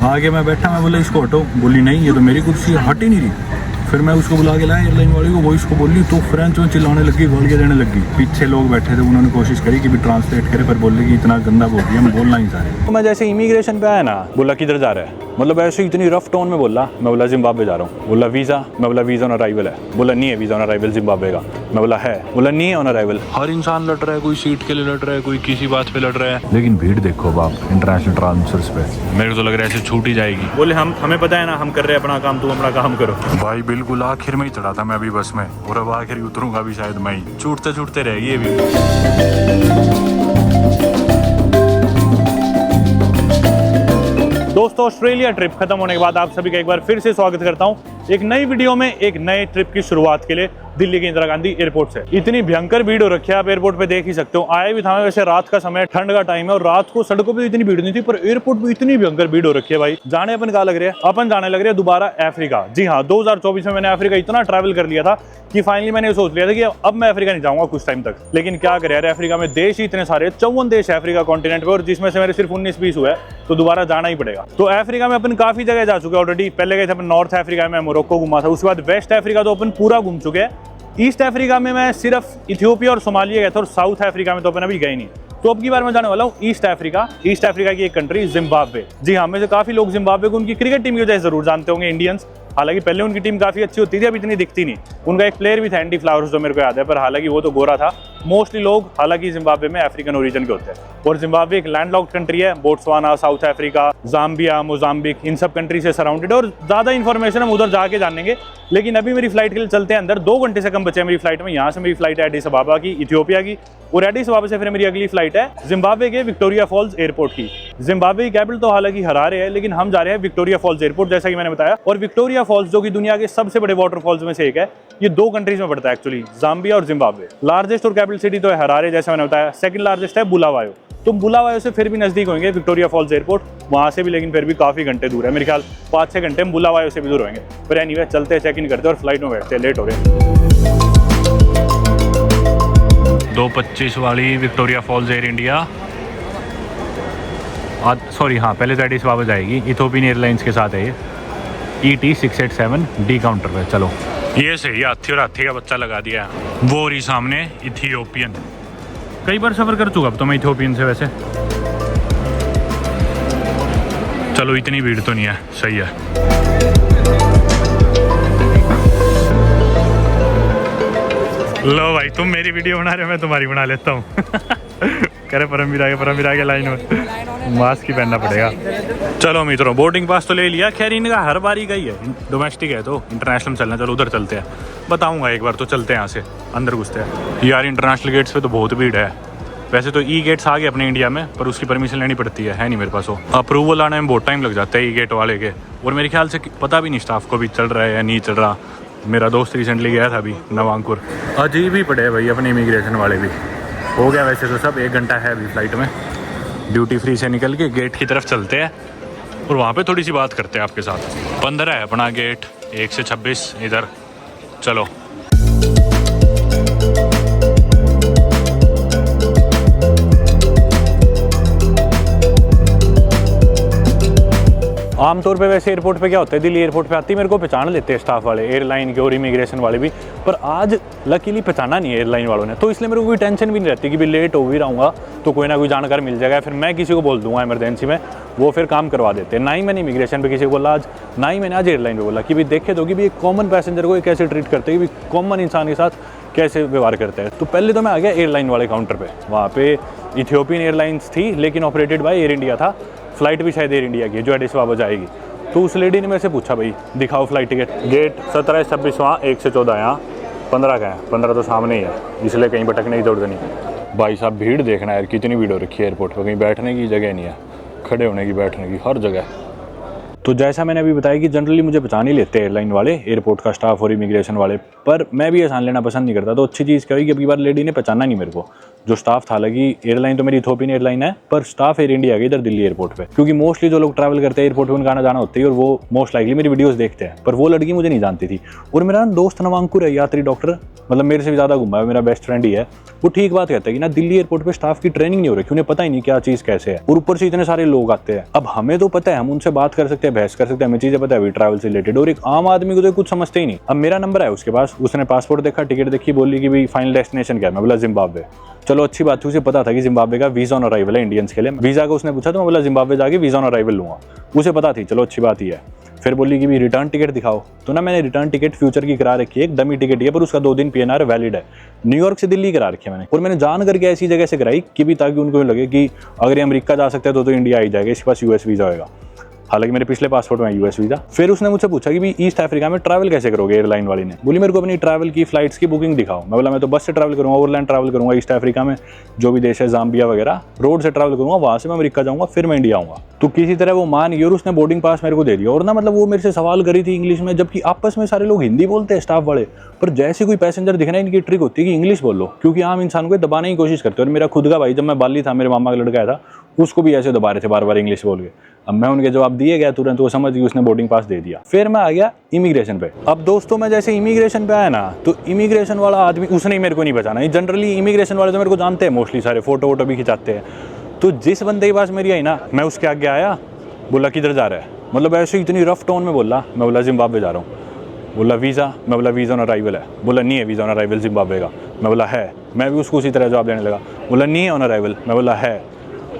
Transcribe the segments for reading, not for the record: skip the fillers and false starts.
आगे मैं बैठा, मैं बोला इसको हटो, बोली नहीं ये तो मेरी कुर्सी है, हट ही नहीं रही। फिर मैं उसको बुला के लाया एयरलाइन वाले को, वो इसको बोली तो फ्रेंच में चिल्लाने लगी, गालियाँ देने लगी। पीछे लोग बैठे थे, उन्होंने कोशिश करी कि भी ट्रांसलेट करे, पर बोले कि इतना गंदा बोल दिया, हम बोलना ही सारे। तो मैं जैसे इमिग्रेशन पे आया ना, बोला किधर जा रहा है, मतलब ऐसे इतनी रफ टोन में बोला। मैं बोला जिम्बाब्वे जा रहा हूँ। बोला वीज़ा, मैं बोला वीज़ा ऑन अराइवल है। बोला नहीं है वीज़ा ऑन अराइवल जिम्बाब्वे का। मैं बोला है, बोला नहीं है ऑन अराइवल। हर इंसान लड़ रहा है, कोई सीट के लिए लड़ रहा है, कोई किसी बात पे लड़ रहा है, लेकिन भीड़ देखो बाप इंटरनेशनल ट्रांसफर्स पे। मेरे को तो लग रहा है ऐसे छूट ही जाएगी। बोले हमें पता है ना, हम कर रहे हैं अपना काम, तुम अपना काम करो। भाई बिल्कुल आखिर में ही चढ़ा था मैं अभी बस में, और अब आखिर उतरूंगा भी शायद मैं ही। छूटते छूटते रहेगी ये भी। दोस्तों, ऑस्ट्रेलिया ट्रिप खत्म होने के बाद आप सभी का एक बार फिर से स्वागत करता हूं एक नई वीडियो में, एक नए ट्रिप की शुरुआत के लिए दिल्ली के इंदिरा गांधी एयरपोर्ट से। इतनी भयंकर भीड़ हो रखी है, आप एयरपोर्ट पे देख ही सकते हो। आए भी था वैसे रात का समय, ठंड का टाइम है, और रात को सड़कों पे इतनी भीड़ नहीं थी, पर एयरपोर्ट पे इतनी भयंकर भीड़ हो रखी है भाई। जाने अपन कहाँ लग रहे हैं? अपन जाने लग रहे हैं दोबारा अफ्रीका। जी हाँ, 2024 में मैंने अफ्रीका इतना ट्रैवल कर लिया था कि फाइनली मैंने सोच लिया था कि अब मैं अफ्रीका नहीं जाऊंगा कुछ टाइम तक। लेकिन क्या करें यार, अफ्रीका में देश ही इतने सारे, 54 देश है अफ्रीका कॉन्टिनेंट पे, और जिसमें से मेरे सिर्फ 19-20 हुआ है, तो दोबारा जाना ही पड़ेगा। तो अफ्रीका में अपन काफी जगह जा चुके हैं ऑलरेडी। पहले गए थे अपन नॉर्थ अफ्रीका में, मोरक्को घुमा था। उसके बाद वेस्ट अफ्रीका तो अपन पूरा घूम चुके हैं। ईस्ट अफ्रीका में मैं सिर्फ इथियोपिया और सोमालिया गया था, और साउथ अफ्रीका में तो अपन अभी गए नहीं। तो अब की बार मैं जाने वाला हूँ ईस्ट अफ्रीका। ईस्ट अफ्रीका की एक कंट्री जिम्बाब्वे। जी हाँ, में से काफी लोग जिम्बाब्वे को उनकी क्रिकेट टीम की वजह से जरूर जानते होंगे, इंडियंस। हालांकि पहले उनकी टीम काफी अच्छी होती थी, अब इतनी दिखती नहीं। उनका एक प्लेयर भी था एंडी फ्लावर्स, जो मेरे को याद है, पर हालांकि वो तो गोरा था। मोस्टली लोग हालांकि जिम्बाब्वे में अफ्रीकन ओरिजिन के होते हैं, और जिम्बाब्वे एक लैंडलॉक्ड कंट्री है। Botswana, South Africa, Zambia, Mozambique, इन सब कंट्री से सराउंडेड है, और ज्यादा इन्फॉर्मेशन हम उधर जाके जानेंगे। लेकिन अभी मेरी फ्लाइट के लिए चलते हैं अंदर। 2 घंटे से कम बचे हैं मेरी फ्लाइट में। यहाँ से मेरी फ्लाइट है एडिस अबाबा की, इथियोपिया की, और एडिस अबाबा से फिर मेरी अगली फ्लाइट है जिम्बाब्वे के विक्टोरिया फॉल्स एयरपोर्ट की। जिम्बाब्वे की कैपिटल तो हालांकि हरारे है, लेकिन हम जा रहे हैं विक्टोरिया फॉल्स एयरपोर्ट, जैसा कि मैंने बताया। और विक्टोरिया फॉल्स, जो कि दुनिया के सबसे बड़े वाटरफॉल्स में से एक है, ये 2 कंट्रीज में पड़ता है एक्चुअली, जाम्बिया और जिम्बाब्वे। लार्जेस्ट और कैपिटल सिटी तो है हरारे, जैसे मैंने बताया। सेकंड लार्जेस्ट है बुलावायो। तो बुलावायो से फिर भी नजदीक होंगे विक्टोरिया फॉल्स एयरपोर्ट, वहां से भी, लेकिन फिर भी काफी घंटे दूर है। मेरे ख्याल 5-6 घंटे हम बुलावायो से भी दूर होंगे। पर एनीवे, चलते हैं, चेक इन करते हैं और फ्लाइट में बैठते हैं, लेट हो रहे हैं। 2:25 वाली Victoria Falls Air India, sorry हाँ, पहले तो एडिस अबाबा जाएगी। इथियोपियन एयरलाइंस के साथ है ये। ET 687 डी काउंटर पे। चलो, ये सही, हाथी और हाथी का बच्चा लगा दिया है। वो रही सामने इथियोपियन। कई बार सफ़र कर चुका अब तो मैं इथियोपियन से वैसे। चलो, इतनी भीड़ तो नहीं है, सही है। लो भाई, तुम मेरी वीडियो बना रहे हो, मैं तुम्हारी बना लेता हूँ। करे परमवीर आगे लाइन में मास्क ही पहनना पड़ेगा। चलो मित्रों, बोर्डिंग पास तो ले लिया। खैर इनका हर बारी का ही है, डोमेस्टिक है तो इंटरनेशनल चलना। चलो उधर चलते हैं, बताऊंगा एक बार। तो चलते हैं यहाँ से, अंदर घुसते हैं। यार इंटरनेशनल गेट्स पे तो बहुत भीड़ है। वैसे तो ई गेट्स आ गए अपने इंडिया में, पर उसकी परमिशन लेनी पड़ती है नहीं मेरे पास। वो अप्रूवल आने में बहुत टाइम लग जाता है ई गेट वाले के, और मेरे ख्याल से पता भी नहीं स्टाफ को भी चल रहा है या नहीं चल रहा। मेरा दोस्त रिसेंटली गया था अभी नवांकुर। अजीब ही पड़े भाई अपने इमिग्रेशन वाले भी। हो गया वैसे तो सब, 1 घंटा है अभी फ्लाइट में। ड्यूटी फ्री से निकल के गेट की तरफ चलते हैं, और वहाँ पे थोड़ी सी बात करते हैं आपके साथ। 15 है अपना गेट, 1 से 26 इधर। चलो, आमतौर पे वैसे एयरपोर्ट पे क्या होता है, दिल्ली एयरपोर्ट पे आती है मेरे को पहचान लेते हैं स्टाफ वाले, एयरलाइन के और इमिग्रेशन वाले भी। पर आज लकीली पहचाना नहीं है एयरलाइन वालों ने, तो इसलिए मेरे को कोई टेंशन भी नहीं रहती कि भी लेट हो भी रहूँगा तो कोई ना कोई जानकार मिल जाएगा। फिर मैं किसी को बोल दूंगा इमरजेंसी में, वो फिर काम करवा देते हैं। ना ही मैंने इमिग्रेशन पे किसी को बोला आज, ना ही मैंने आज एयरलाइन पे बोला कि भी देखे तो कि भी एक कॉमन पैसेंजर को कैसे ट्रीट करते हैं, कि कॉमन इंसान के साथ कैसे व्यवहार करते हैं। तो पहले तो मैं आ गया एयरलाइन वाले काउंटर पे। वहाँ पे इथियोपियन एयरलाइंस थी, लेकिन ऑपरेटेड बाय एयर इंडिया था। फ्लाइट भी शायद एयर इंडिया की, जो एडिस अबाबा जाएगी। तो उस लेडी ने मेरे से पूछा, भाई दिखाओ फ्लाइट टिकट। गेट 17 से 26 वहाँ, 1 से 14 यहाँ, 15 का है। 15 तो सामने ही है, इसलिए कहीं भटकने की जरूरत नहीं। भाई साहब, भीड़ देखना यार, कितनी भीड़ हो रखी है एयरपोर्ट पर। कहीं बैठने की जगह नहीं है, खड़े होने की, बैठने की, हर जगह। तो जैसा मैंने अभी बताया कि जनरली मुझे पहचान ही लेते हैं एयरलाइन वाले, एयरपोर्ट का स्टाफ और इमिग्रेशन वाले, पर मैं भी आसान लेना पसंद नहीं करता। तो अच्छी चीज़ क्या हुई कि अगली बार लेडी ने पहचाना नहीं मेरे को। जो स्टाफ था, हालांकि एयरलाइन तो मेरी इथोपियन एयरलाइन है, पर स्टाफ एयर इंडिया गई इधर दिल्ली एयरपोर्ट पे, क्योंकि मोस्टली जो लोग ट्रैवल करते हैं एयरपोर्ट पे उनका आना जाना होता है और वो मोस्ट लाइकली मेरी वीडियोस देखते हैं। पर वो लड़की मुझे नहीं जानती थी। और मेरा दोस्त नवांकुर है, यात्री डॉक्टर, मतलब मेरे से भी ज़्यादा घुमा है, मेरा बेस्ट फ्रेंड ही है। वो ठीक बात कहता है कि ना दिल्ली एयरपोर्ट पे स्टाफ की ट्रेनिंग नहीं हो रही, उन्हें पता ही नहीं क्या चीज़ कैसे है, और ऊपर से इतने सारे लोग आते हैं। अब हमें तो पता है, हम उनसे बात कर सकते हैं, बहस कर सकते हैं, हमें चीज़ें पता है अभी ट्रैवल से रिलेटेड, और एक आम आदमी को तो कुछ समझते ही नहीं। अब मेरा नंबर है उसके पास, उसने पासपोर्ट देखा, टिकट देखी, बोली कि भाई फाइनल डेस्टिनेशन क्या है। मैं बोला जिम्बाब्वे। चलो अच्छी बात थी, उसे पता था कि जिम्बाब्वे का वीज़ा ऑन अराइवल है इंडियंस के लिए। वीज़ा का उसने पूछा तो मैं बोला जिम्बाब्वे जाके वीज़ा ऑन अराइवल लूँगा, उसे पता थी, चलो अच्छी बात ही है। फिर बोली कि भी रिटर्न टिकट दिखाओ, तो ना मैंने रिटर्न टिकट फ्यूचर की करा रखी है, एक डमी टिकट है, पर उसका 2 दिन PNR वैलिड है। न्यूयॉर्क से दिल्ली करा रखी है मैंने, और मैंने जान करके ऐसी जगह से कराई कि भी ताकि उनको लगे कि अगर ये अमेरिका जा सकते हैं तो इंडिया आई जाएगा, इसके पास US वीज़ा होगा। हालांकि मेरे पिछले पासपोर्ट में US वीज़ा। फिर उसने मुझसे पूछा कि भी ईस्ट अफ्रीका में ट्रैवल कैसे करोगे, एयरलाइन वाली ने बोली मेरे को अपनी ट्रैवल की फ्लाइट्स की बुकिंग दिखाओ। मैं बोला मैं तो बस से ट्रैवल करूँगा, ओवरलैंड ट्रैवल करूँगा, ईस्ट अफ्रीका में जो भी देश है जाम्बिया वगैरह, रोड से ट्रैवल करूँगा, वहाँ से मैं अमेरिका जाऊँगा, फिर मैं इंडिया आऊँगा। तो किसी तरह वो मान गई और उसने बोर्डिंग पास मेरे को दे दिया। और ना मतलब वो मेरे से सवाल करी थी इंग्लिश में, जबकि आपस में सारे लोग हिंदी बोलते हैं स्टाफ वाले, पर जैसे कोई पैसेंजर दिखना, इनकी ट्रिक होती है कि इंग्लिश बोल लो, क्योंकि आम इंसान को दबाने की कोशिश करते हैं। और मेरा खुद का भाई, जब मैं बाली था, मेरे मामा का लड़का आया था, उसको भी ऐसे दबा रहे थे बार बार इंग्लिश बोल के। अब मैं उनके जवाब दिए गया तुरंत, वो समझ गई, उसने बोर्डिंग पास दे दिया। फिर मैं आ गया इमिग्रेशन पे। अब दोस्तों मैं जैसे इमिग्रेशन पे आया ना, तो इमिग्रेशन वाला आदमी, उसने ही मेरे को नहीं बचाना। जनरली इमिग्रेशन वाले तो मेरे को जानते हैं मोस्टली, सारे फोटो वोटो भी खिंचाते हैं। तो जिस बंदे के पास मेरी आई ना, मैं उसके आगे आया, बोला किधर जा रहा है, मतलब ऐसे इतनी रफ टोन में बोला। मैं बोला जिम्बाब्वे जा रहा हूँ। बोला वीज़ा, मैं बोला वीज़ा ऑन अराइवल है। बोला नहीं है वीज़ा ऑन अराइवल जिम्बाब्वे का। मैं बोला है। मैं भी उसको उसी तरह जवाब देने लगा। बोला नहीं है ऑन अराइवल। मैं बोला है।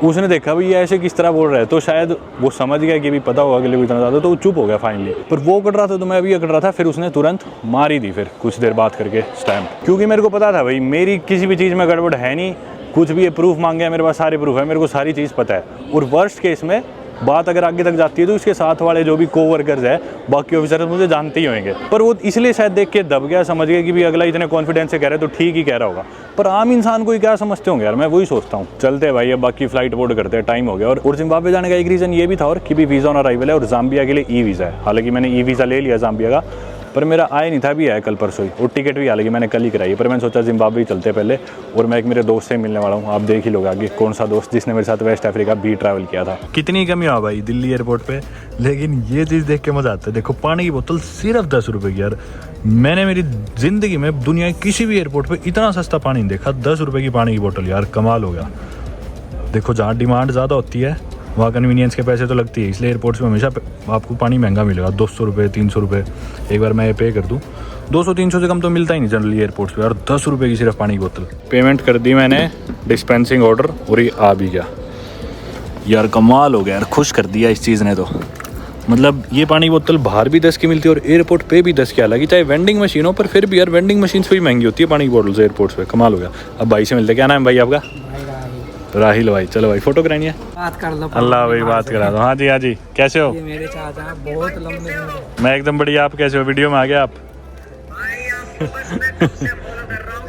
उसने देखा भाई ये ऐसे किस तरह बोल रहा है, तो शायद वो समझ गया कि भी पता होगा अगले को इतना ज़्यादा, तो वो चुप हो गया फाइनली। पर वो अकड़ रहा था तो मैं भी अकड़ रहा था। फिर उसने तुरंत मार ही दी फिर कुछ देर बात करके स्टैम्प, क्योंकि मेरे को पता था भाई मेरी किसी भी चीज़ में गड़बड़ है नहीं, कुछ भी ये प्रूफ मांगे, मेरे पास सारे प्रूफ है, मेरे को सारी चीज़ पता है। और वर्स्ट केस में बात अगर आगे तक जाती है तो इसके साथ वाले जो भी कोवर्कर्स है, बाकी ऑफिसर्स मुझे जानते ही होंगे। पर वो इसलिए शायद देख के दब गया, समझ गया कि भी अगला इतने कॉन्फिडेंस से कह रहा है तो ठीक ही कह रहा होगा। पर आम इंसान को ही क्या समझते होंगे यार, मैं वही सोचता हूँ। चलते भाई अब बाकी फ्लाइट बोर्ड करते हैं, टाइम हो गया। और जिम्बाब्वे जाने का एक रीज़न ये भी था और कि भी वीज़ा ऑन अराइवल है और जाम्बिया के लिए ई वीज़ा है। हालांकि मैंने ई वीज़ा ले लिया जाम्बिया का, पर मेरा आया नहीं था, भी आया कल परसों ही। और टिकट भी हालांकि मैंने कल ही कराई है, पर मैंने सोचा जिम्बाब्वे चलते पहले। और मैं एक मेरे दोस्त से मिलने वाला हूँ, आप देख ही लोगे आगे कौन सा दोस्त जिसने मेरे साथ वेस्ट अफ्रीका भी ट्रैवल किया था। कितनी कमी हुआ भाई दिल्ली एयरपोर्ट पे, लेकिन ये चीज़ देख के मज़ा आता है। देखो पानी की बोतल सिर्फ 10 रुपये की यार, मैंने मेरी ज़िंदगी में दुनिया के किसी भी एयरपोर्ट पर इतना सस्ता पानी नहीं देखा। 10 रुपये की पानी की बोतल यार, कमाल हो गया। देखो जहाँ डिमांड ज़्यादा होती है वहाँ कन्वीनियंस के पैसे तो लगती है, इसलिए एयरपोर्ट्स में हमेशा आपको पानी महंगा मिलेगा। 200 रुपये 300 रुपये एक बार मैं पे कर दूँ, 200-300 से कम तो मिलता ही नहीं जनरली एयरपोर्ट्स पे। और 10 रुपये की सिर्फ पानी की बोतल। पेमेंट कर दी मैंने, डिस्पेंसिंग ऑर्डर, और ये आ भी गया यार, कमाल हो गया यार, खुश कर दिया इस चीज़ ने तो। मतलब ये पानी की बोतल बाहर भी 10 की मिलती है और एयरपोर्ट पे भी 10 की, हालांकि चाहे वेंडिंग मशीन हो, पर फिर भी यार वेंडिंग मशीन से भी महंगी होती है पानी की बोतल एयरपोर्ट्स पे। कमाल हो गया। अब भाई से मिलते, क्या नाम है भाई आपका? राहिल भाई। चलो भाई फोटो करानी है, बात कर लो। अल्लाह भाई बात करा दो। हाँ जी हाँ जी, कैसे हो? ये मेरे चाचा बहुत लंबे दिन। मैं एकदम बढ़िया, आप कैसे हो? वीडियो में आ गया आप? भाई आपको बस मैं खुद से फॉलो कर रहा हूं।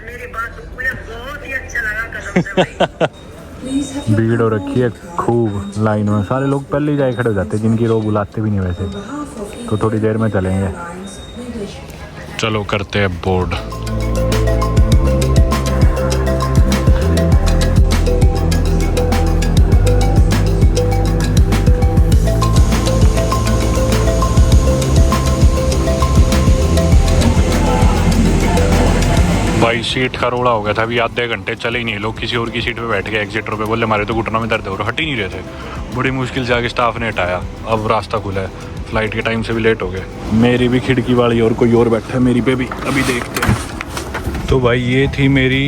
मेरी बात मुझे बहुत ही अच्छा लगा कसम से भाई। भीड़ हो रखी है खूब, लाइन में सारे लोग पहले ही जाए खड़े हो जाते हैं, जिनकी लोग बुलाते भी नहीं वैसे, तो थोड़ी देर में चलेंगे। चलो करते हैं बोर्ड। भाई सीट का रोड़ा हो गया था, अभी आधे घंटे चले ही नहीं लोग, किसी और की सीट पे बैठ गए एग्जिटर पे। बोले हमारे तो घुटनों में दर्द हो रहा, हट ही नहीं रहे थे। बड़ी मुश्किल से आगे स्टाफ ने हटाया, अब रास्ता खुला है। फ्लाइट के टाइम से भी लेट हो गए। मेरी भी खिड़की वाली और कोई और बैठा है मेरी पे भी, अभी देखते हैं। तो भाई ये थी मेरी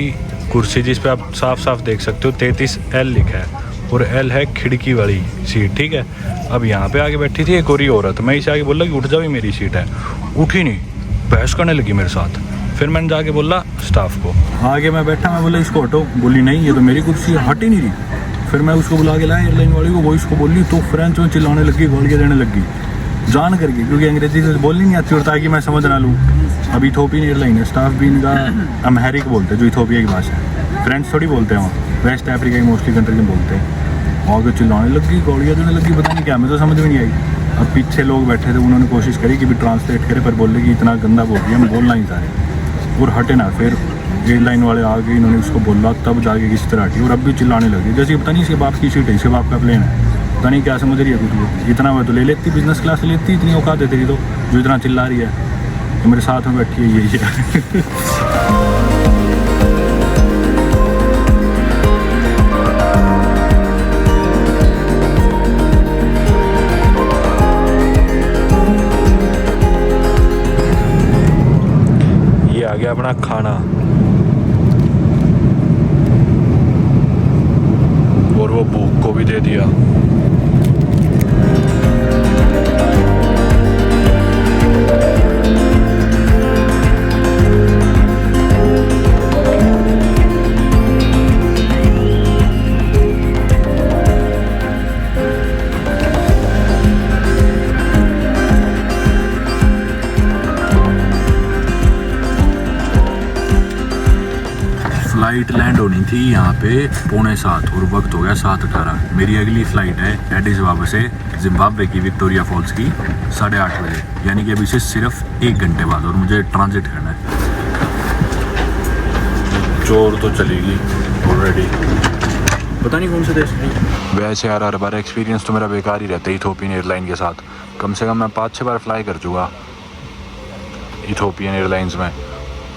कुर्सी जिस पे आप साफ साफ देख सकते हो 33L लिखा है, और L है खिड़की वाली सीट, ठीक है। अब यहाँ पे आगे बैठी थी एक और ही औरत, मैं इसे आगे बोला कि उठ जाओ ये मेरी सीट है, उठी नहीं, बहस करने लगी मेरे साथ। फिर मैंने जाके बोला स्टाफ को, आगे मैं बैठा, मैं बोला इसको हटो, बोली नहीं ये तो मेरी कुर्सी है, हट ही नहीं रही। फिर मैं उसको बुला के लाया एयरलाइन वाली को, वो इसको बोली तो फ्रेंच में चिल्लाने लगी, गालियाँ देने लगी जान करके, क्योंकि अंग्रेजी से बोलनी नहीं आती और ताकि मैं समझ ना लूँ। अब इथोपियन एयरलाइन है, स्टाफ भी इनका अमहरिक बोलते हैं, जो इथोपिया की भाषा है, फ्रेंच थोड़ी बोलते हैं वहाँ, वेस्ट अफ्रीका की मोस्टली कंट्री में बोलते हैं। आगे चिल्लाने लगी, गालियाँ देने लगी, पता नहीं क्या, मैं तो समझ में नहीं आई। अब पीछे लोग बैठे थे, उन्होंने कोशिश करी कि भी ट्रांसलेट करे, पर बोले कि इतना गंदा बोल दिया, हम बोलना ही चाह रहे और हटे ना। फिर एयरलाइन वाले आ गए, इन्होंने उसको बोला, तब जाके किसी तरह हटी और अब भी चिल्लाने लगी जैसे पता नहीं इसके बाप की सीट है, इसके बाप का प्लेन है, पता नहीं क्या समझ रही है कुछ। इतना मैं तो ले लेती, बिजनेस क्लास ले लेती, इतनी औकात देती तो जो इतना चिल्ला रही है। तो मेरे साथ में बैठी है यही है। आ गया अपना खाना और वो भूख को भी दे दिया। फ्लाइट लैंड होनी थी यहाँ पे 6:45 और वक्त हो गया 7:18। मेरी अगली फ़्लाइट है एडिस अबाबा से जिम्बाब्वे की विक्टोरिया फॉल्स की 8:30 बजे, यानी कि अभी से सिर्फ 1 घंटे बाद, और मुझे ट्रांजिट करना है। चोर तो चलेगी ऑलरेडी, पता नहीं कौन से देश की। वैसे यार हर बार एक्सपीरियंस तो मेरा बेकार ही रहता है इथोपियन एयरलाइन के साथ। कम से कम मैं 5-6 बार फ्लाई कर चुका इथोपियन एयरलाइंस में,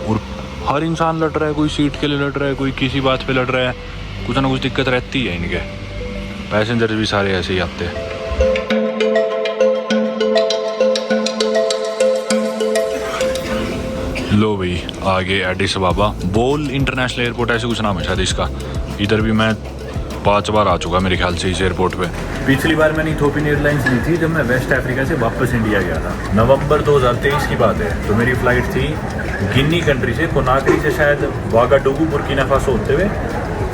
और हर इंसान लड़ रहा है, कोई सीट के लिए लड़ रहा है, कोई किसी बात पे लड़ रहा है, कुछ ना कुछ दिक्कत रहती है इनके। पैसेंजर्स भी सारे ऐसे ही आते हैं। लो भाई आगे एडिस अबाबा बोल इंटरनेशनल एयरपोर्ट, ऐसे कुछ नाम है शायद इसका। इधर भी मैं 5 बार आ चुका मेरे ख्याल से इस एयरपोर्ट पे। पिछली बार मैंने इथोपियन एयरलाइंस ली थी जब मैं वेस्ट अफ्रीका से वापस इंडिया गया था, नवंबर 2023 की बात है। तो मेरी फ़्लाइट थी गिनी कंट्री से, कोनाक्री से शायद वागाडुगू बुर्किना फासो होते हुए,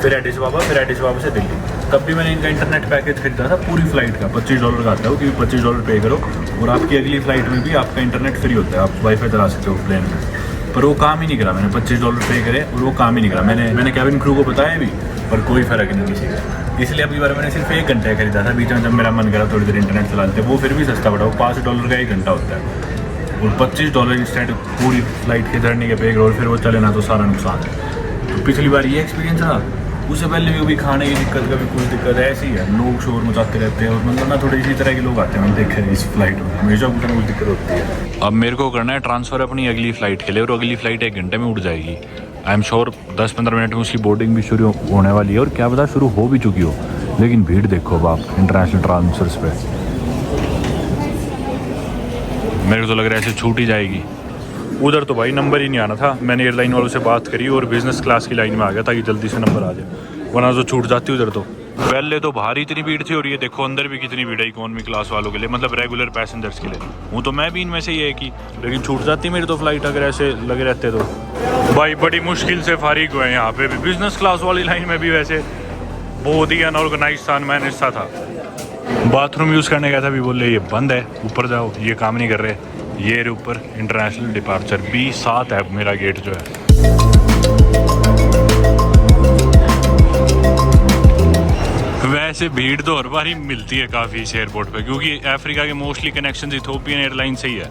फिर एडिस अबाबा, फिर एडिस अबाबा से दिल्ली। तब भी मैंने इनका इंटरनेट पैकेज खरीदा था पूरी फ्लाइट का, $25 का आता है, क्योंकि $25 पे करो और आपकी अगली फ़्लाइट में भी आपका इंटरनेट फ्री होता है, आप वाईफाई चला सकते हो प्लेन में। पर वो काम ही नहीं करा, मैंने $25 पे करे और वो काम ही नहीं करा। मैंने कैबिन क्रू को बताया भी, पर कोई फ़र्क नहीं किसी का। इसलिए अभी बार मैंने सिर्फ 1 घंटा खरीदा था, बीच में जब मेरा मन करा थोड़ी देर इंटरनेट चलाते, वो फिर भी सस्ता पड़ा, वो $5 का 1 घंटा होता है, और $25 इंस्टेंट पूरी फ्लाइट के धरने के पे करो, और फिर वो चले ना तो सारा नुकसान है। तो पिछली बार ये एक्सपीरियंस था। उससे पहले भी खाने की दिक्कत, कभी कुछ दिक्कत ऐसी है, लोग शोर मचाते रहते हैं, और मतलब ना थोड़ी इसी तरह के लोग आते हैं, मैंने देखे हैं इस फ्लाइट में हमेशा कुछ ना कुछ दिक्कत होती है। अब मेरे को करना है ट्रांसफ़र अपनी अगली फ़्लाइट के लिए, और अगली फ़्लाइट 1 घंटे में उड़ जाएगी। आई एम श्योर 10-15 मिनट में उसकी बोर्डिंग भी शुरू होने वाली है, और क्या पता शुरू हो भी चुकी हो। लेकिन भीड़ देखो अब आप इंटरनेशनल ट्रांसफर्स पे, मेरे को तो लग रहा है ऐसे छूट ही जाएगी। उधर तो भाई नंबर ही नहीं आना था, मैंने एयरलाइन वालों से बात करी और बिज़नेस क्लास की लाइन में आ गया ताकि जल्दी से नंबर आ जाए, वरना तो छूट जाती उधर। तो पहले तो बाहर ही इतनी भीड़ थी, और ये देखो अंदर भी कितनी भीड़ है इकोनॉमी क्लास वालों के लिए, मतलब रेगुलर पैसेंजर्स के लिए। हूँ तो मैं भी इनमें से ही है कि, लेकिन छूट जाती मेरी तो फ्लाइट अगर ऐसे लगे रहते तो। भाई बड़ी मुश्किल से फारिग हुए यहाँ पे भी, बिज़नेस क्लास वाली लाइन में भी वैसे बहुत ही अनऑर्गेनाइज था, मैनेज सा था। बाथरूम यूज़ करने गया था, भी बोले ये बंद है, ऊपर जाओ, ये काम नहीं कर रहे। ये ऊपर इंटरनेशनल डिपार्चर B7 है मेरा गेट जो है। वैसे भीड़ तो हर बार ही मिलती है काफ़ी इस एयरपोर्ट पे, क्योंकि अफ्रीका के मोस्टली कनेक्शन इथोपियन एयरलाइन से ही है।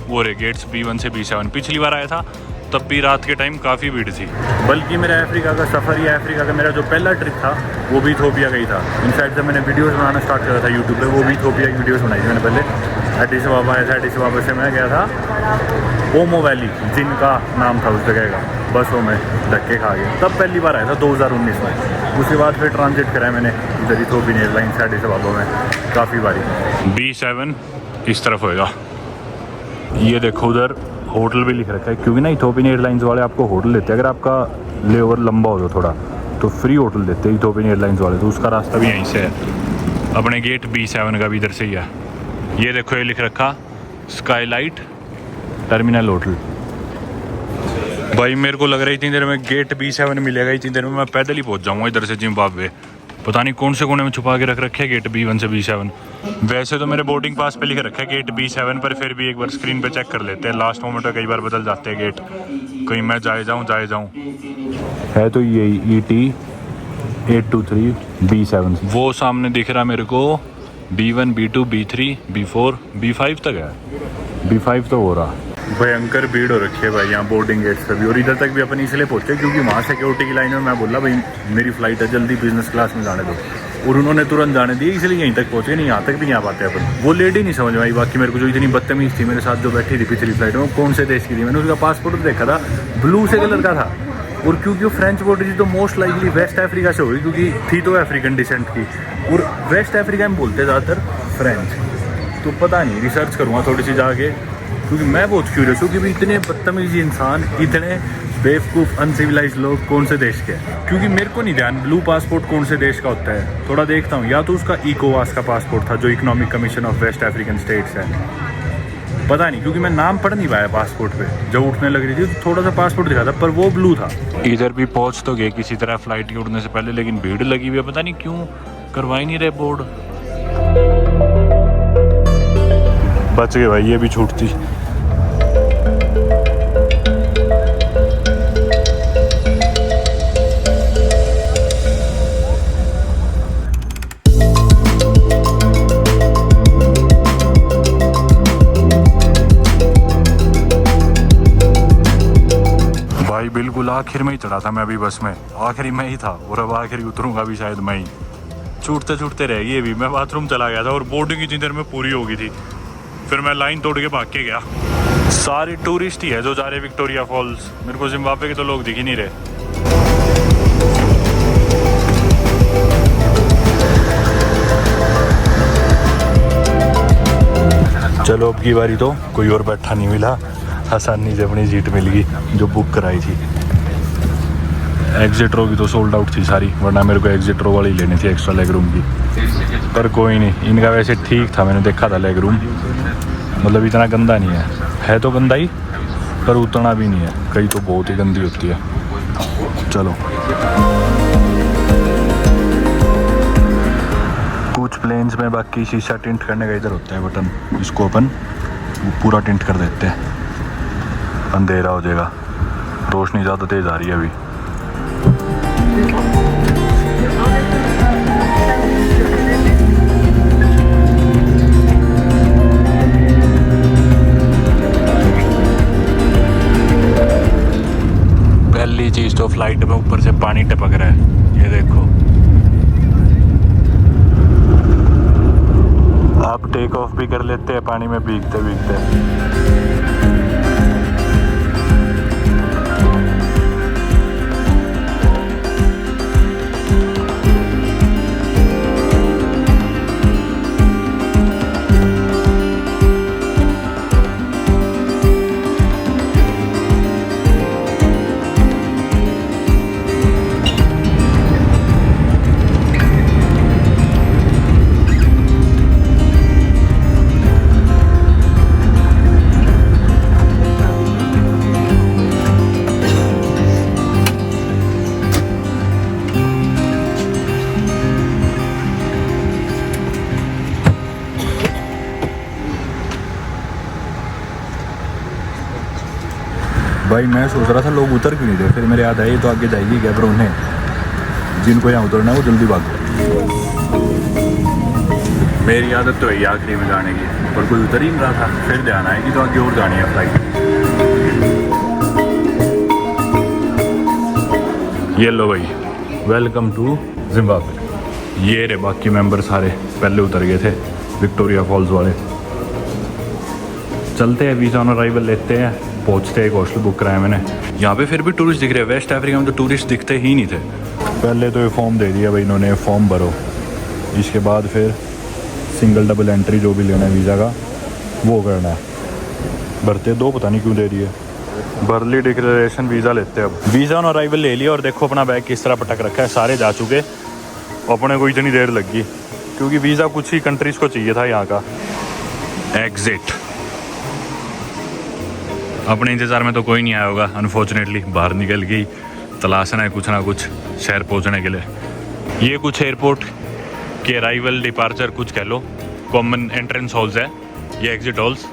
वो रहे गेट्स B1 से B7। पिछली बार आया था तब भी रात के टाइम काफ़ी भीड़ थी। बल्कि मेरा अफ्रीका का सफ़र या अफ्रीका का मेरा जो पहला ट्रिप था वो भी इथोपिया का ही था। इनफैक्ट जब मैंने वीडियोस बनाना स्टार्ट करा था यूट्यूब पे, वो भी इथोपिया की वीडियोस बनाई थी मैंने पहले। एडिस अबाबा आया था, एडिस अबाबा से मैं गया था ओमो वैली, जिनका नाम था उस जगह का, बस वो मैं धक्के खा गया। तब पहली बार आया था 2019 में। उसके बाद फिर ट्रांजिट कराया मैंने इधर इथोपियन एयरलाइन से एडिस अबाबा में काफ़ी बारी। B7 इस तरफ होएगा, ये देखो उधर होटल भी लिख रखा है, क्योंकि ना इथोपियन एयरलाइंस वाले आपको होटल देते हैं, अगर आपका लेओवर लंबा हो थोड़ा तो फ्री होटल देते हैं इथोपियन एयरलाइंस वाले। तो उसका रास्ता भी यहीं से है, अपने गेट B7 का भी इधर से ही है। ये देखो ये लिख रखा स्काईलाइट टर्मिनल होटल। भाई मेरे को लग रहा है इतनी देर में गेट B7 मिलेगा, इतनी देर में मैं पैदल ही पहुंच जाऊंगा इधर से जिम्बाब्वे। पता नहीं कौन से कोने में छुपा के रख रखे है गेट B1 से B7। वैसे तो मेरे बोर्डिंग पास पे लिख रखा है गेट B7, पर फिर भी एक बार स्क्रीन पे चेक कर लेते हैं, लास्ट मोमेंट में कई बार बदल जाते हैं गेट, कहीं मैं जाए जाऊँ है। तो यही ET 823 B7 वो सामने दिख रहा मेरे को B1 B2 B3 B4 B5 तक है, B5 तो हो रहा। भयंकर भीड़ हो रखी है भाई यहाँ बोर्डिंग गेट्स पे भी, और इधर तक भी अपन इसलिए पहुँचे क्योंकि वहाँ सिक्योरिटी की लाइन में मैं बोला भाई मेरी फ़्लाइट है, जल्दी बिजनेस क्लास में जाने दो, और उन्होंने तुरंत जाने दिए, इसलिए यहीं तक पहुँचे, नहीं यहाँ तक भी नहीं आ पाते अपन। वो लेडी नहीं समझ में आई, बाकी मेरे को जो इतनी बदतमीज़ थी मेरे साथ जो बैठी थी पिछली फ्लाइट में, वो कौन से देश की थी, मैंने उसका पासपोर्ट देखा था, ब्लू से कलर का था, और क्योंकि वो फ्रेंच बोल रही थी तो मोस्ट लाइकली वेस्ट अफ्रीका से होगी, क्योंकि थी तो अफ्रीकन डिसेंट की, और वेस्ट अफ्रीका में बोलते ज़्यादातर फ्रेंच। तो पता नहीं, रिसर्च करूँगा थोड़ी सी जाके, क्योंकि मैं बहुत क्यूरियस हूँ कि भाई इतने बदतमीज़ इंसान, इतने बेवकूफ़ अनसिविलाइज लोग कौन से देश के हैं, क्योंकि मेरे को नहीं ध्यान ब्लू पासपोर्ट कौन से देश का होता है, थोड़ा देखता हूँ। या तो उसका इकोवास का पासपोर्ट था जो Economic Commission of West African States है, पता नहीं, क्योंकि मैं नाम पढ़ नहीं पाया पासपोर्ट पे, जब उठने लग रही थी तो थोड़ा सा पासपोर्ट दिखा था पर वो ब्लू था। इधर भी पहुंच तो गए किसी तरह फ्लाइट के उड़ने से पहले, लेकिन भीड़ लगी हुई है, पता नहीं क्यों करवा ही नहीं रहे बोर्ड। बच गए भाई, ये भी छूटती। बिल्कुल आखिर में ही चढ़ा था मैं अभी बस में, आखिरी में ही था, और अब आखिरी उतरूंगा भी शायद मैं ही। छूटते छूटते रह गई भी, मैं बाथरूम चला गया था और बोर्डिंग इतनी देर में पूरी हो गई थी, फिर मैं लाइन तोड़ के भाग के गया। सारे टूरिस्ट ही है जो जा रहे विक्टोरिया फॉल्स, मेरे को जिम्बाब्वे के तो लोग दिख ही नहीं रहे। चलो अब की बारी तो कोई और बैठा नहीं मिला, आसानी से अपनी सीट मिल गई जो बुक कराई थी। एग्जिट रो की तो सोल्ड आउट थी सारी, वरना मेरे को एग्जिट रो वाली लेनी थी एक्स्ट्रा लेग रूम की, पर कोई नहीं, इनका वैसे ठीक था, मैंने देखा था लेग रूम, मतलब इतना गंदा नहीं है तो गंदा ही, पर उतना भी नहीं है, कई तो बहुत ही गंदी होती है। चलो कुछ प्लेन्स में बाकी शीशा टिंट करने का इधर होता है बटन, इसको अपन पूरा टिंट कर देते हैं, अंधेरा हो जाएगा, रोशनी ज़्यादा तेज़ आ रही है अभी। पहली चीज़ तो फ्लाइट में ऊपर से पानी टपक रहा है, ये देखो। आप टेक ऑफ भी कर लेते हैं पानी में भीगते भीगते। भाई मैं सोच रहा था लोग उतर क्यों नहीं रहे, फिर मेरे याद आया तो आगे जाएगी क्या, पर उन्हें जिनको यहाँ उतरना है वो जल्दी भागो। मेरी आदत तो है आखिरी में जाने की, पर कोई उतर ही नहीं रहा था, फिर ध्यान आएगी तो आगे और जानी है फ्लाइट। ये लो भाई, वेलकम टू जिम्बाब्वे। ये रे बाकी मेंबर सारे पहले उतर गए थे विक्टोरिया फॉल्स वाले। चलते हैं, वीज़ा ऑन अराइवल लेते हैं, पहुँचते हैं। एक हॉस्टल बुक कराया मैंने। यहाँ पे फिर भी टूरिस्ट दिख रहे हैं, वेस्ट अफ्रीका में तो टूरिस्ट दिखते ही नहीं थे। पहले तो ये फॉर्म दे दिया भाई इन्होंने, फॉर्म भरो, इसके बाद फिर सिंगल डबल एंट्री जो भी लेना है वीज़ा का वो करना है, भरते दो, पता नहीं क्यों दे दिए। बर्ली डिक्लेरेशन वीज़ा लेते हैं अब। वीज़ा ऑन अराइवल ले लिया और देखो अपना बैग किस तरह पटक रखा है, सारे जा चुके, अपने को इतनी देर लगी क्योंकि वीज़ा कुछ ही कंट्रीज़ को चाहिए था यहाँ का। एग्जिट, अपने इंतज़ार में तो कोई नहीं आया होगा अनफॉर्चुनेटली, बाहर निकल गई, तलाशना है कुछ ना कुछ शहर पहुँचने के लिए। ये कुछ एयरपोर्ट के अराइवल डिपार्चर कुछ कह लो, कॉमन एंट्रेंस हॉल्स है ये, एग्जिट हॉल्स।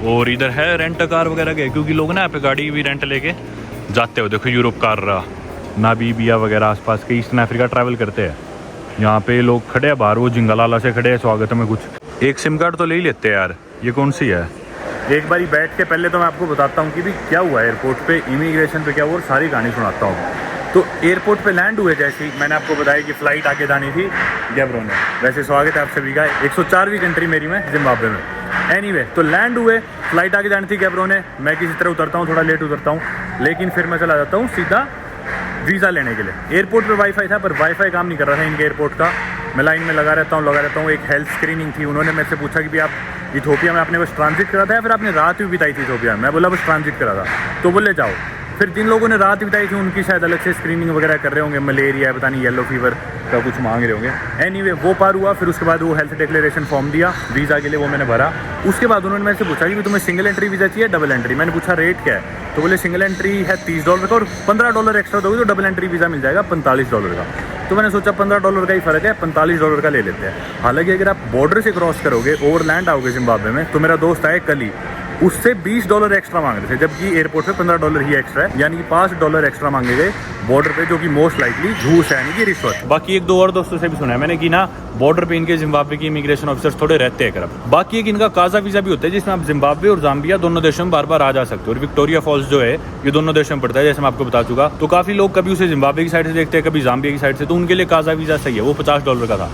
और इधर है रेंट कार वगैरह के, क्योंकि लोग ना यहाँ पे गाड़ी भी रेंट लेके जाते हो। देखो यूरोप कार रहा, नामीबिया वगैरह आसपास के ईस्टर्न अफ्रीका ट्रैवल करते हैं। यहाँ पे लोग खड़े हैं बाहर, वो जिंगलाला से खड़े हैं स्वागत में कुछ। एक सिम कार्ड तो ले ही लेते हैं यार। ये कौन सी है? एक बारी बैठ के पहले तो मैं आपको बताता हूँ कि भी क्या हुआ एयरपोर्ट पे, इमिग्रेशन पे क्या हुआ, और सारी कहानी सुनाता हूँ। तो एयरपोर्ट पे लैंड हुए जैसे ही मैंने आपको बताया कि फ़्लाइट आके जानी थी गैब्रोने। वैसे स्वागत है आप सभी का 104वीं कंट्री मेरी में, जिम्बाब्वे में। एनीवे, तो लैंड हुए, फ़्लाइट आके जानी थी गैब्रोने। मैं किसी तरह उतरता हूँ, थोड़ा लेट उतरता हूँ, लेकिन फिर मैं चला जाता हूँ सीधा वीज़ा लेने के लिए। एयरपोर्ट पे वाईफाई था, पर वाईफाई काम नहीं कर रहा था इनके एयरपोर्ट का। मैं लाइन में लगा रहता हूँ। एक हेल्थ स्क्रीनिंग थी, उन्होंने मेरे से पूछा कि भी आप इथोपिया में आपने बस ट्रांजिट करा था या फिर आपने रात भी बिताई थी इथोपिया में। मैं बोला बस ट्रांजिट करा था। तो बोले जाओ। फिर जिन लोगों ने रात बिताई थी उनकी शायद अलग से स्क्रीनिंग वगैरह कर रहे होंगे, मलेरिया पता नहीं येलो फीवर का कुछ मांग रहे होंगे। एनीवे, वो पार हुआ। फिर उसके बाद वो हेल्थ डिक्लेरेशन फॉर्म दिया वीज़ा के लिए, वो मैंने भरा। उसके बाद उन्होंने मेरे से पूछा कि तुम्हें सिंगल एंट्री वीज़ा चाहिए डबल एंट्री। मैंने पूछा रेट क्या है, तो बोले सिंगल एंट्री है $30 का और $15 एक्स्ट्रा दोगे तो डबल एंट्री वीज़ा मिल जाएगा $45 का। तो मैंने सोचा $15 का ही फ़र्क है, $45 का ले लेते हैं। हालांकि अगर आप बॉर्डर से क्रॉस करोगे, ओवरलैंड आओगे जिम्बाब्वे में, तो मेरा दोस्त आए कल ही, उससे $20 एक्स्ट्रा मांग रहे थे, जबकि एयरपोर्ट पे $15 ही एक्स्ट्रा है, यानी कि $5 एक्स्ट्रा मांगे गए बॉर्डर पे, जो कि मोस्ट लाइकली घूस है, यानी कि रिश्वत। बाकी एक दो और दोस्तों से भी सुना है मैंने कि ना बॉर्डर पे इनके जिम्बाब्वे की इमिग्रेशन ऑफिसर्स थोड़े रहते हैं करप्ट। बाकी एक इनका काजा वीज़ा भी होता है, जिसमें आप जिम्बाब्वे और जाम्बिया दोनों देशों में बार बार आ जा सकते हो। और विक्टोरिया फॉल्स जो है ये दोनों देशों में पड़ता है, जैसे मैं आपको बता चुका। तो काफ़ी लोग कभी उसे जिम्बाब्वे की साइड से देखते हैं, कभी जाम्बिया की साइड से, तो उनके लिए काजा वीज़ा सही है। वो $50 का था।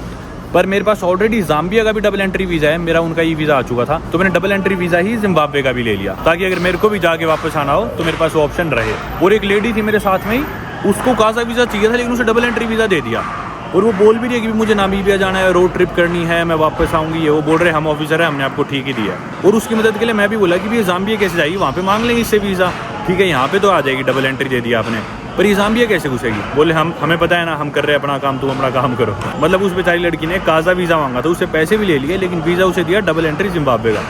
पर मेरे पास ऑलरेडी जाम्बिया का भी डबल एंट्री वीज़ा है, मेरा उनका ये वीज़ा आ चुका था, तो मैंने डबल एंट्री वीज़ा ही जिम्बाब्वे का भी ले लिया, ताकि अगर मेरे को भी जाके वापस आना हो तो मेरे पास वो ऑप्शन रहे। और एक लेडी थी मेरे साथ में ही, उसको काजा वीज़ा चाहिए था, लेकिन उसे डबल एंट्री वीज़ा दे दिया। और वो बोल भी रही है कि मुझे नामीबिया जाना है, रोड ट्रिप करनी है, मैं वापस आऊँगी। ये वो बोल रहे हम ऑफिसर है, हमने आपको ठीक ही दिया। और उसकी मदद के लिए मैं भी बोला कि ये जाम्बिया कैसे जाएगी, वहाँ पे मांग लेंगे इससे वीज़ा, ठीक है यहाँ पे तो आ जाएगी, डबल एंट्री दे दिया आपने, पर ये जाम्बिया कैसे घुसेगी। बोले हमें पता है ना, हम कर रहे हैं अपना काम, तुम अपना काम करो। मतलब उस बेचारी लड़की ने काजा वीज़ा मांगा था, उससे पैसे भी ले लिए, लेकिन वीज़ा उसे दिया डबल एंट्री जिम्बाब्वे का।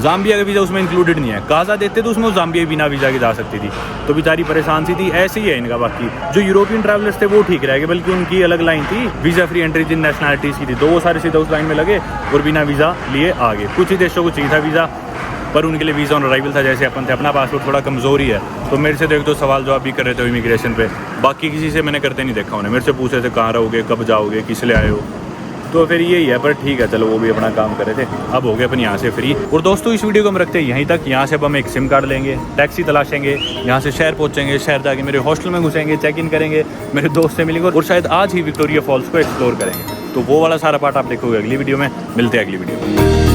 जाम्बिया का वीज़ा उसमें इंक्लूडेड नहीं है। काजा देते तो उसमें वो जाम्बिया बिना वीज़ा के जा सकती थी, तो बेचारी परेशान सी थी। ऐसे ही है इनका। बाकी जो यूरोपियन ट्रैवलर्स थे वो ठीक रह गए, बल्कि उनकी अलग लाइन थी वीज़ा फ्री एंट्री जिन नेशनलिटीज़ की थी, तो वो सारे सीधा उस लाइन में लगे और बिना वीज़ा लिए आगे। कुछ ही देशों को चाहिए था वीज़ा, पर उनके लिए वीज़ा ऑन अराइवल था, जैसे अपन थे। अपना पासपोर्ट थोड़ा कमज़ोर ही है, तो मेरे से तो एक दो सवाल जवाब भी कर रहे थे इमिग्रेशन पे। बाकी किसी से मैंने करते नहीं देखा उन्हें। मेरे से पूछ रहे थे कहाँ रहोगे, कब जाओगे, किस लिए आए हो, तो फिर यही है। पर ठीक है, चलो वो भी अपना काम कर रहे थे। अब हो गए अपन यहाँ से फ्री। और दोस्तों इस वीडियो को हम रखते हैं यहीं तक। यहाँ से अब हम एक सिम कार्ड लेंगे, टैक्सी तलाशेंगे, यहाँ से शहर पहुँचेंगे, शहर जाके मेरे हॉस्टल में घुसेंगे, चेक इन करेंगे, मेरे दोस्त से मिलेंगे और शायद आज ही विक्टोरिया फॉल्स को एक्सप्लोर करेंगे। तो वो वाला सारा पार्ट आप देखोगे अगली वीडियो में। मिलते हैं अगली वीडियो में।